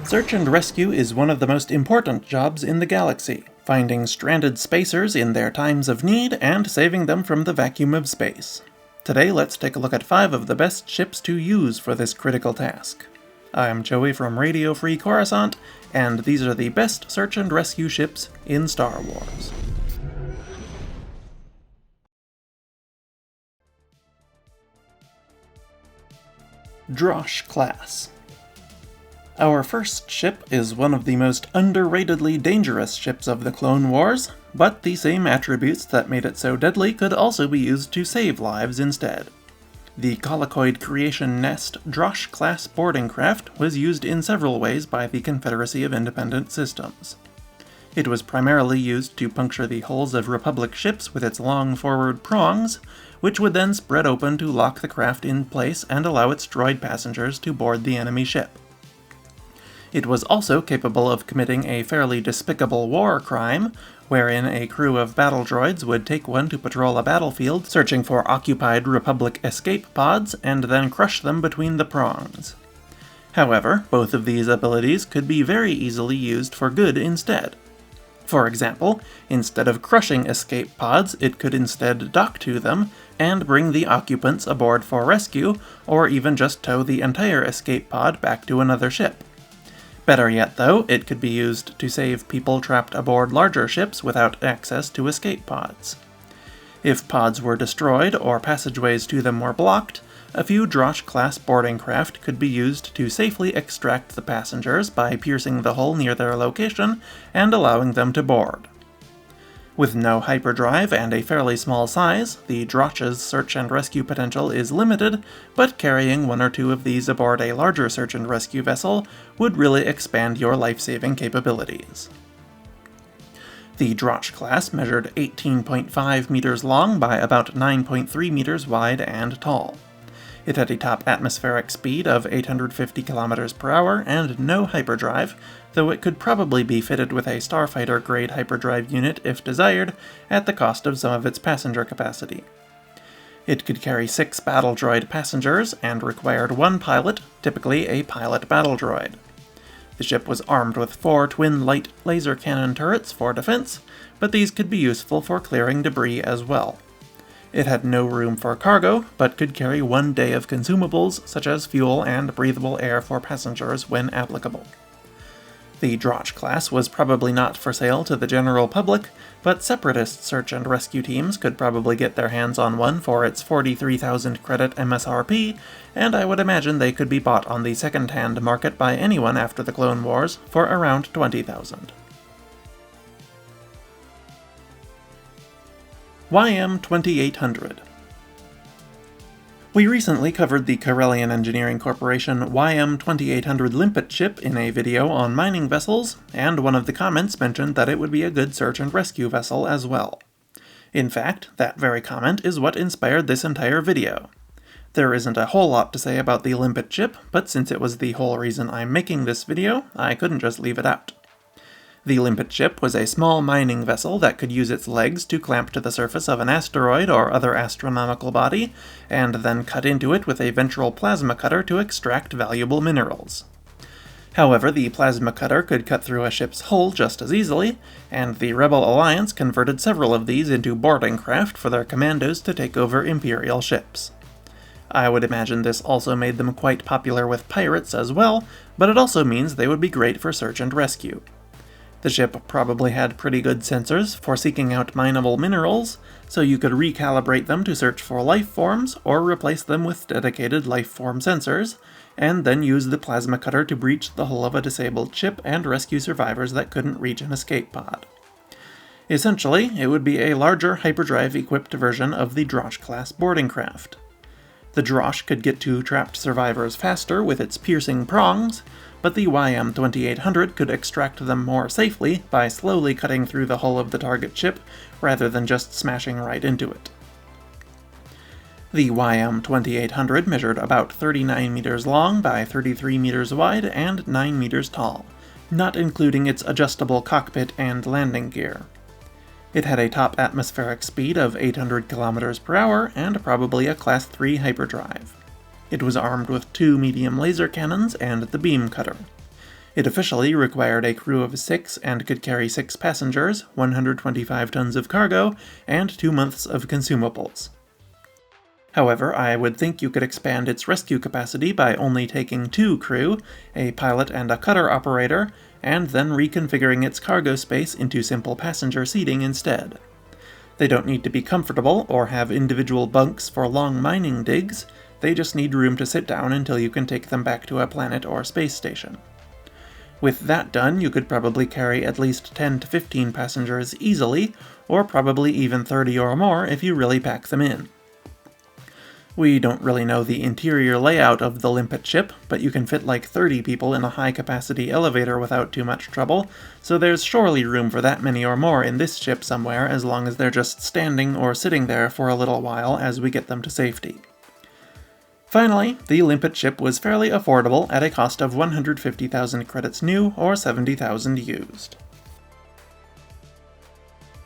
Search and rescue is one of the most important jobs in the galaxy, finding stranded spacers in their times of need and saving them from the vacuum of space. Today let's take a look at 5 of the best ships to use for this critical task. I'm Joey from Radio Free Coruscant, and these are the best search and rescue ships in Star Wars. Droch-class. Our first ship is one of the most underratedly dangerous ships of the Clone Wars, but the same attributes that made it so deadly could also be used to save lives instead. The collocoid creation nest Droch-class boarding craft was used in several ways by the Confederacy of Independent Systems. It was primarily used to puncture the hulls of Republic ships with its long forward prongs, which would then spread open to lock the craft in place and allow its droid passengers to board the enemy ship. It was also capable of committing a fairly despicable war crime, wherein a crew of battle droids would take one to patrol a battlefield searching for occupied Republic escape pods and then crush them between the prongs. However, both of these abilities could be very easily used for good instead. For example, instead of crushing escape pods, it could instead dock to them and bring the occupants aboard for rescue, or even just tow the entire escape pod back to another ship. Better yet though, it could be used to save people trapped aboard larger ships without access to escape pods. If pods were destroyed or passageways to them were blocked, a few Droch-class boarding craft could be used to safely extract the passengers by piercing the hull near their location and allowing them to board. With no hyperdrive and a fairly small size, the Droch's search and rescue potential is limited, but carrying one or two of these aboard a larger search and rescue vessel would really expand your life-saving capabilities. The Droch-class measured 18.5 meters long by about 9.3 meters wide and tall. It had a top atmospheric speed of 850 km per hour and no hyperdrive, though it could probably be fitted with a starfighter-grade hyperdrive unit if desired, at the cost of some of its passenger capacity. It could carry 6 battle droid passengers and required 1 pilot, typically a pilot battle droid. The ship was armed with 4 twin light laser cannon turrets for defense, but these could be useful for clearing debris as well. It had no room for cargo, but could carry 1 day of consumables such as fuel and breathable air for passengers when applicable. The Droch-class was probably not for sale to the general public, but separatist search and rescue teams could probably get their hands on one for its 43,000 credit MSRP, and I would imagine they could be bought on the second-hand market by anyone after the Clone Wars for around 20,000. YM-2800. We recently covered the Corellian Engineering Corporation YM-2800 Limpet ship in a video on mining vessels, and one of the comments mentioned that it would be a good search and rescue vessel as well. In fact, that very comment is what inspired this entire video. There isn't a whole lot to say about the Limpet ship, but since it was the whole reason I'm making this video, I couldn't just leave it out. The Limpet ship was a small mining vessel that could use its legs to clamp to the surface of an asteroid or other astronomical body, and then cut into it with a ventral plasma cutter to extract valuable minerals. However, the plasma cutter could cut through a ship's hull just as easily, and the Rebel Alliance converted several of these into boarding craft for their commandos to take over Imperial ships. I would imagine this also made them quite popular with pirates as well, but it also means they would be great for search and rescue. The ship probably had pretty good sensors for seeking out mineable minerals, so you could recalibrate them to search for life forms or replace them with dedicated life form sensors, and then use the plasma cutter to breach the hull of a disabled ship and rescue survivors that couldn't reach an escape pod. Essentially, it would be a larger hyperdrive-equipped version of the Droch-class boarding craft. The Droch could get to trapped survivors faster with its piercing prongs, but the YM-2800 could extract them more safely by slowly cutting through the hull of the target ship rather than just smashing right into it. The YM-2800 measured about 39 meters long by 33 meters wide and 9 meters tall, not including its adjustable cockpit and landing gear. It had a top atmospheric speed of 800 km per hour and probably a Class 3 hyperdrive. It was armed with 2 medium laser cannons and the beam cutter. It officially required a crew of 6 and could carry 6 passengers, 125 tons of cargo, and 2 months of consumables. However, I would think you could expand its rescue capacity by only taking 2 crew, a pilot and a cutter operator, and then reconfiguring its cargo space into simple passenger seating instead. They don't need to be comfortable or have individual bunks for long mining digs, they just need room to sit down until you can take them back to a planet or space station. With that done, you could probably carry at least 10 to 15 passengers easily, or probably even 30 or more if you really pack them in. We don't really know the interior layout of the Limpet ship, but you can fit like 30 people in a high-capacity elevator without too much trouble, so there's surely room for that many or more in this ship somewhere as long as they're just standing or sitting there for a little while as we get them to safety. Finally, the Limpet ship was fairly affordable at a cost of 150,000 credits new or 70,000 used.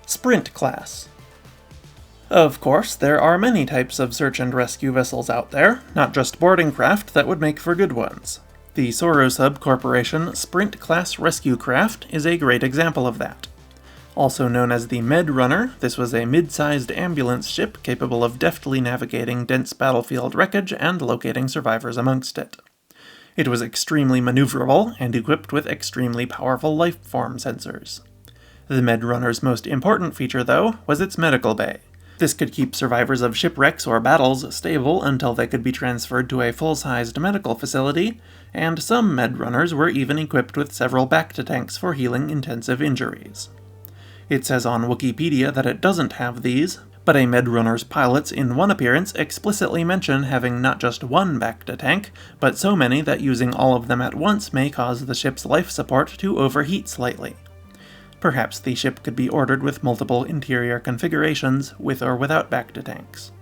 Sprint class. Of course, there are many types of search and rescue vessels out there, not just boarding craft that would make for good ones. The Sorosub Corporation Sprint-class rescue craft is a great example of that. Also known as the Med Runner, this was a mid-sized ambulance ship capable of deftly navigating dense battlefield wreckage and locating survivors amongst it. It was extremely maneuverable and equipped with extremely powerful life-form sensors. The Med Runner's most important feature, though, was its medical bay. This could keep survivors of shipwrecks or battles stable until they could be transferred to a full-sized medical facility, and some Med Runners were even equipped with several back-to-tanks for healing intensive injuries. It says on Wikipedia that it doesn't have these, but a Med Runner's pilots in one appearance explicitly mention having not just one back-to-tank, but so many that using all of them at once may cause the ship's life support to overheat slightly. Perhaps the ship could be ordered with multiple interior configurations, with or without back-to-tanks.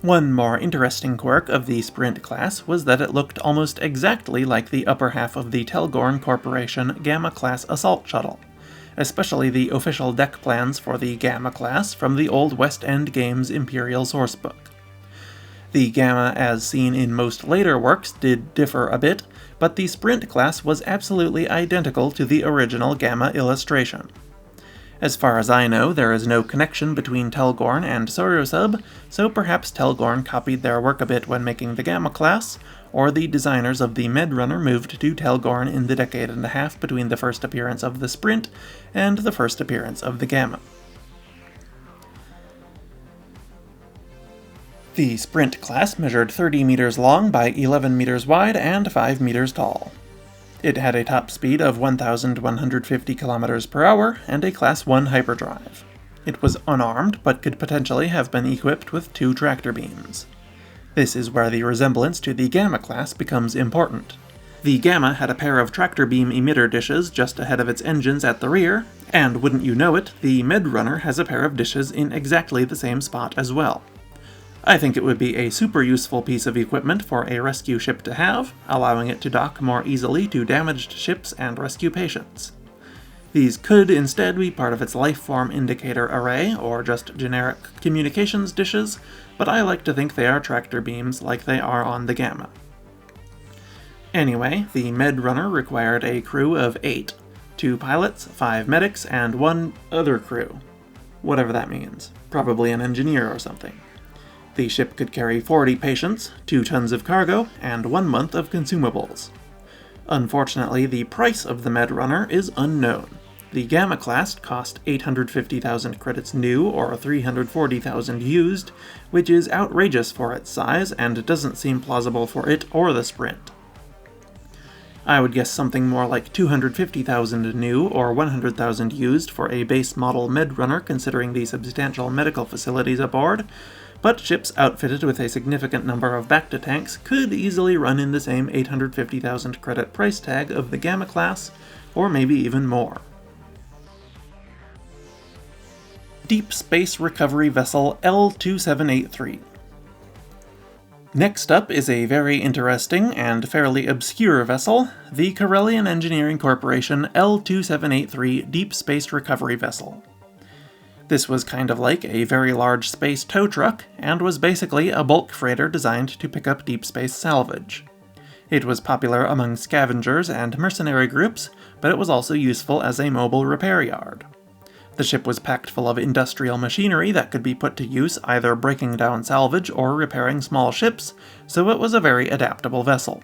One more interesting quirk of the Sprint class was that it looked almost exactly like the upper half of the Telgorn Corporation Gamma-class assault shuttle, especially the official deck plans for the Gamma class from the old West End Games Imperial sourcebook. The Gamma, as seen in most later works, did differ a bit, but the Sprint class was absolutely identical to the original Gamma illustration. As far as I know, there is no connection between Telgorn and Sorosub, so perhaps Telgorn copied their work a bit when making the Gamma class, or the designers of the Med Runner moved to Telgorn in the decade and a half between the first appearance of the Sprint and the first appearance of the Gamma. The Sprint class measured 30 meters long by 11 meters wide and 5 meters tall. It had a top speed of 1,150 kilometers per hour and a Class 1 hyperdrive. It was unarmed, but could potentially have been equipped with 2 tractor beams. This is where the resemblance to the Gamma class becomes important. The Gamma had a pair of tractor beam emitter dishes just ahead of its engines at the rear, and wouldn't you know it, the Med Runner has a pair of dishes in exactly the same spot as well. I think it would be a super useful piece of equipment for a rescue ship to have, allowing it to dock more easily to damaged ships and rescue patients. These could instead be part of its lifeform indicator array, or just generic communications dishes, but I like to think they are tractor beams like they are on the Gamma. Anyway, the Med Runner required a crew of 8, 2 pilots, 5 medics, and 1 other crew. Whatever that means. Probably an engineer or something. The ship could carry 40 patients, 2 tons of cargo, and 1 month of consumables. Unfortunately, the price of the Med Runner is unknown. The Gamma class cost 850,000 credits new or 340,000 used, which is outrageous for its size and doesn't seem plausible for it or the Sprint. I would guess something more like 250,000 new or 100,000 used for a base model Med Runner considering the substantial medical facilities aboard, but ships outfitted with a significant number of back-to-tanks could easily run in the same 850,000 credit price tag of the Gamma class, or maybe even more. Deep Space Recovery Vessel L2783. Next up is a very interesting and fairly obscure vessel, the Corellian Engineering Corporation L2783 Deep Space Recovery Vessel. This was kind of like a very large space tow truck, and was basically a bulk freighter designed to pick up deep space salvage. It was popular among scavengers and mercenary groups, but it was also useful as a mobile repair yard. The ship was packed full of industrial machinery that could be put to use either breaking down salvage or repairing small ships, so it was a very adaptable vessel.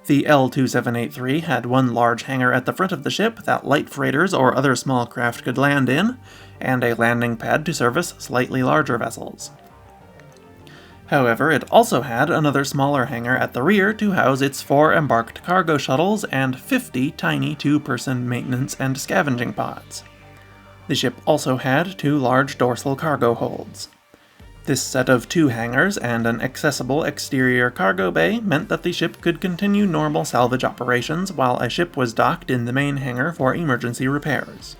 The L-2783 had one large hangar at the front of the ship that light freighters or other small craft could land in, and a landing pad to service slightly larger vessels. However, it also had another smaller hangar at the rear to house its 4 embarked cargo shuttles and 50 tiny 2-person maintenance and scavenging pods. The ship also had 2 large dorsal cargo holds. This set of 2 hangars and an accessible exterior cargo bay meant that the ship could continue normal salvage operations while a ship was docked in the main hangar for emergency repairs.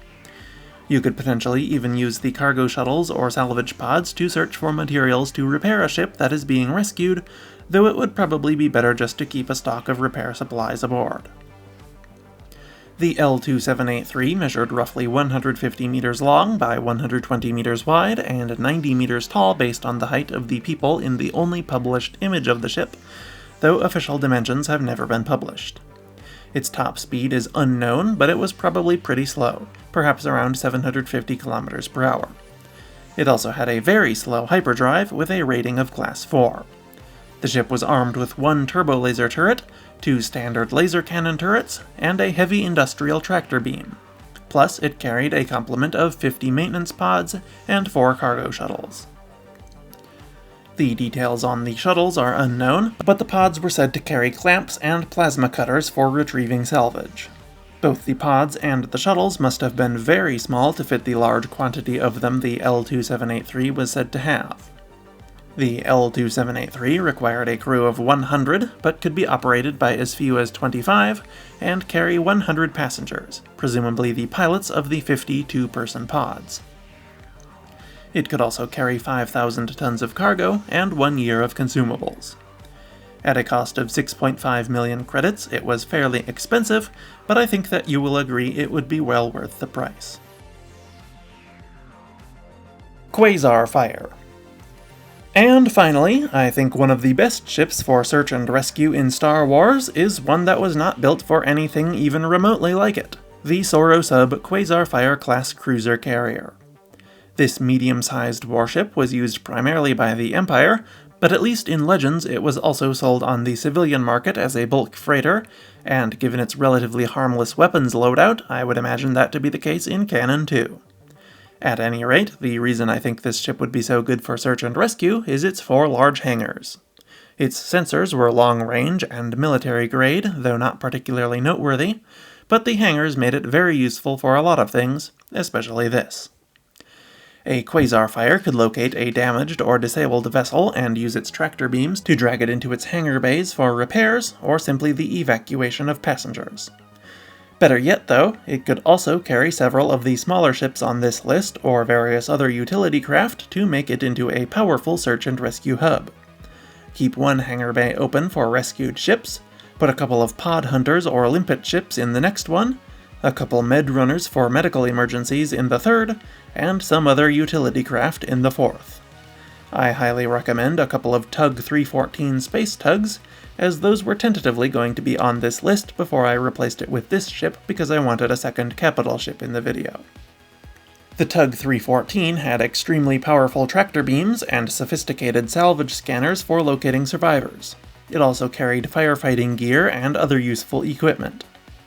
You could potentially even use the cargo shuttles or salvage pods to search for materials to repair a ship that is being rescued, though it would probably be better just to keep a stock of repair supplies aboard. The L-2783 measured roughly 150 meters long by 120 meters wide and 90 meters tall based on the height of the people in the only published image of the ship, though official dimensions have never been published. Its top speed is unknown, but it was probably pretty slow, perhaps around 750 kilometers per hour. It also had a very slow hyperdrive with a rating of Class 4. The ship was armed with 1 turbo laser turret, 2 standard laser cannon turrets, and a heavy industrial tractor beam. Plus, it carried a complement of 50 maintenance pods and 4 cargo shuttles. The details on the shuttles are unknown, but the pods were said to carry clamps and plasma cutters for retrieving salvage. Both the pods and the shuttles must have been very small to fit the large quantity of them the L-2783 was said to have. The L-2783 required a crew of 100, but could be operated by as few as 25, and carry 100 passengers, presumably the pilots of the 50 2-person pods. It could also carry 5,000 tons of cargo and 1 year of consumables. At a cost of 6.5 million credits, it was fairly expensive, but I think that you will agree it would be well worth the price. Quasar Fire. And finally, I think one of the best ships for search and rescue in Star Wars is one that was not built for anything even remotely like it, the Soro-Sub Quasar Fire class cruiser carrier. This medium-sized warship was used primarily by the Empire, but at least in Legends it was also sold on the civilian market as a bulk freighter, and given its relatively harmless weapons loadout, I would imagine that to be the case in canon too. At any rate, the reason I think this ship would be so good for search and rescue is its 4 large hangars. Its sensors were long-range and military-grade, though not particularly noteworthy, but the hangars made it very useful for a lot of things, especially this. A Quasar Fire could locate a damaged or disabled vessel and use its tractor beams to drag it into its hangar bays for repairs, or simply the evacuation of passengers. Better yet though, it could also carry several of the smaller ships on this list or various other utility craft to make it into a powerful search and rescue hub. Keep one hangar bay open for rescued ships, put a couple of pod hunters or limpet ships in the next one, a couple med runners for medical emergencies in the third, and some other utility craft in the fourth. I highly recommend a couple of Tug 314 space tugs, as those were tentatively going to be on this list before I replaced it with this ship because I wanted a second capital ship in the video. The Tug 314 had extremely powerful tractor beams and sophisticated salvage scanners for locating survivors. It also carried firefighting gear and other useful equipment.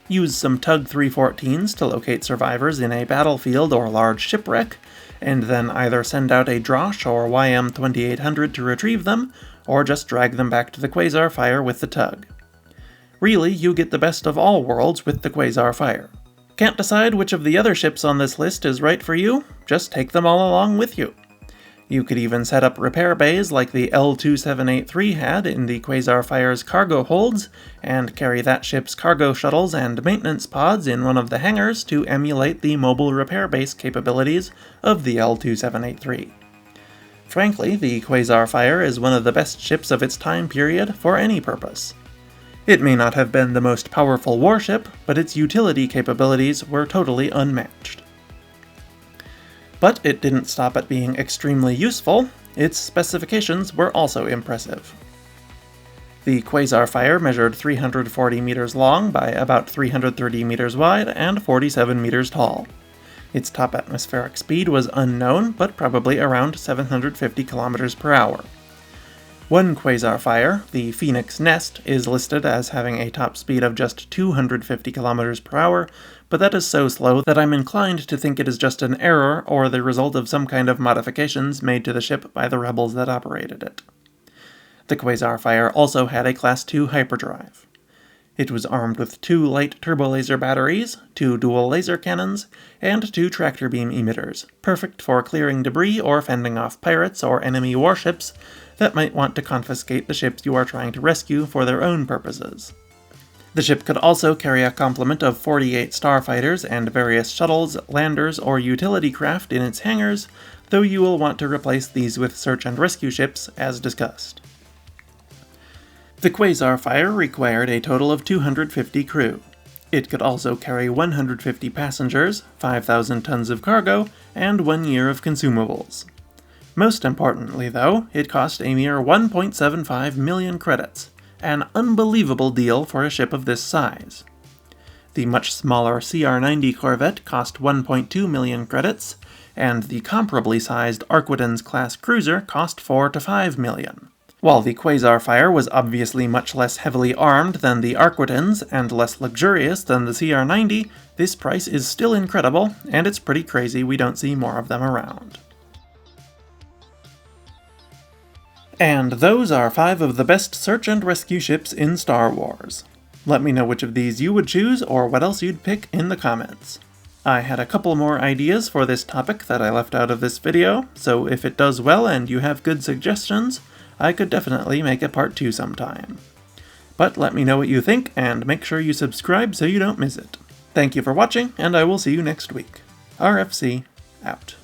Use some Tug 314s to locate survivors in a battlefield or large shipwreck, and then either send out a Droch or YM-2800 to retrieve them, or just drag them back to the Quasar Fire with the tug. Really, you get the best of all worlds with the Quasar Fire. Can't decide which of the other ships on this list is right for you? Just take them all along with you. You could even set up repair bays like the L-2783 had in the Quasar Fire's cargo holds, and carry that ship's cargo shuttles and maintenance pods in one of the hangars to emulate the mobile repair base capabilities of the L-2783. Frankly, the Quasar Fire is one of the best ships of its time period for any purpose. It may not have been the most powerful warship, but its utility capabilities were totally unmatched. But it didn't stop at being extremely useful. Its specifications were also impressive. The Quasar Fire measured 340 meters long by about 330 meters wide and 47 meters tall. Its top atmospheric speed was unknown, but probably around 750 kilometers per hour. One Quasar Fire, the Phoenix Nest, is listed as having a top speed of just 250 kilometers per hour, but that is so slow that I'm inclined to think it is just an error or the result of some kind of modifications made to the ship by the rebels that operated it. The Quasar Fire also had a Class II hyperdrive. It was armed with 2 light turbolaser batteries, 2 dual laser cannons, and 2 tractor beam emitters, perfect for clearing debris or fending off pirates or enemy warships that might want to confiscate the ships you are trying to rescue for their own purposes. The ship could also carry a complement of 48 starfighters and various shuttles, landers, or utility craft in its hangars, though you will want to replace these with search and rescue ships, as discussed. The Quasar Fire required a total of 250 crew. It could also carry 150 passengers, 5,000 tons of cargo, and 1 year of consumables. Most importantly, though, it cost a mere 1.75 million credits, an unbelievable deal for a ship of this size. The much smaller CR-90 Corvette cost 1.2 million credits, and the comparably sized Squadrons-class cruiser cost 4 to 5 million. While the Quasar Fire was obviously much less heavily armed than the Squadrons and less luxurious than the CR-90, this price is still incredible, and it's pretty crazy we don't see more of them around. And those are 5 of the best search and rescue ships in Star Wars. Let me know which of these you would choose or what else you'd pick in the comments. I had a couple more ideas for this topic that I left out of this video, so if it does well and you have good suggestions, I could definitely make a part 2 sometime. But let me know what you think, and make sure you subscribe so you don't miss it. Thank you for watching, and I will see you next week. RFC, out.